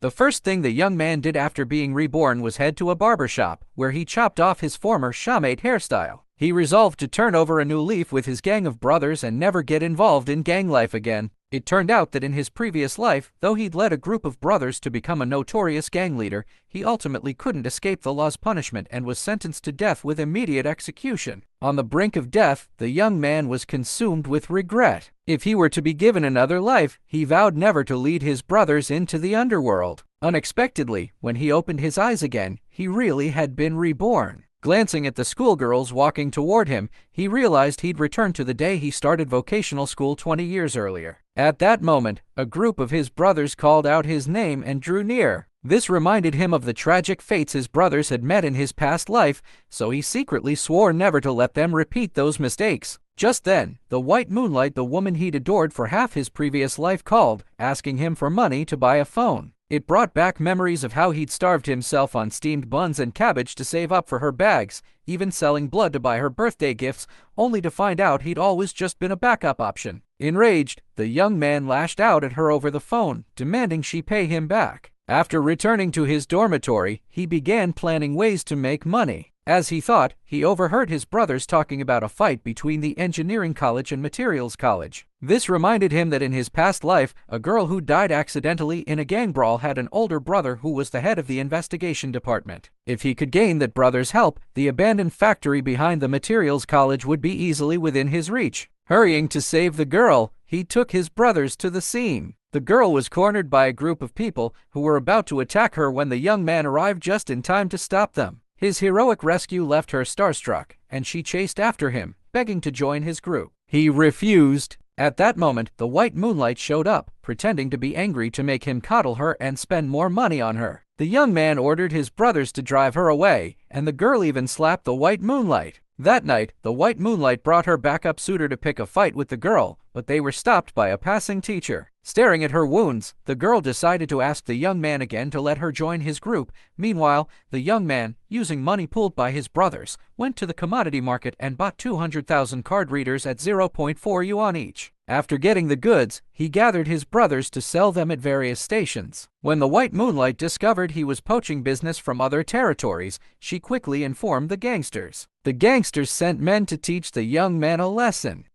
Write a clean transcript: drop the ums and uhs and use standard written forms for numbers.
The first thing the young man did after being reborn was head to a barber shop, where he chopped off his former chamade hairstyle. He resolved to turn over a new leaf with his gang of brothers and never get involved in gang life again. It turned out that in his previous life, though he'd led a group of brothers to become a notorious gang leader, he ultimately couldn't escape the law's punishment and was sentenced to death with immediate execution. On the brink of death, the young man was consumed with regret. If he were to be given another life, he vowed never to lead his brothers into the underworld. Unexpectedly, when he opened his eyes again, he really had been reborn. Glancing at the schoolgirls walking toward him, he realized he'd returned to the day he started vocational school 20 years earlier. At that moment, a group of his brothers called out his name and drew near. This reminded him of the tragic fates his brothers had met in his past life, so he secretly swore never to let them repeat those mistakes. Just then, the white moonlight, the woman he'd adored for half his previous life, called, asking him for money to buy a phone. It brought back memories of how he'd starved himself on steamed buns and cabbage to save up for her bags, even selling blood to buy her birthday gifts, only to find out he'd always just been a backup option. Enraged, the young man lashed out at her over the phone, demanding she pay him back. After returning to his dormitory, he began planning ways to make money. As he thought, he overheard his brothers talking about a fight between the engineering college and materials college. This reminded him that in his past life, a girl who died accidentally in a gang brawl had an older brother who was the head of the investigation department. If he could gain that brother's help, the abandoned factory behind the materials college would be easily within his reach. Hurrying to save the girl, he took his brothers to the scene. The girl was cornered by a group of people who were about to attack her when the young man arrived just in time to stop them. His heroic rescue left her starstruck, and she chased after him, begging to join his group. He refused. At that moment, the white moonlight showed up, pretending to be angry to make him coddle her and spend more money on her. The young man ordered his brothers to drive her away, and the girl even slapped the white moonlight. That night, the white moonlight brought her backup suitor to pick a fight with the girl, but they were stopped by a passing teacher. Staring at her wounds, the girl decided to ask the young man again to let her join his group. Meanwhile, the young man, using money pooled by his brothers, went to the commodity market and bought 200,000 card readers at 0.4 yuan each. After getting the goods, he gathered his brothers to sell them at various stations. When the white moonlight discovered he was poaching business from other territories, she quickly informed the gangsters. The gangsters sent men to teach the young man a lesson.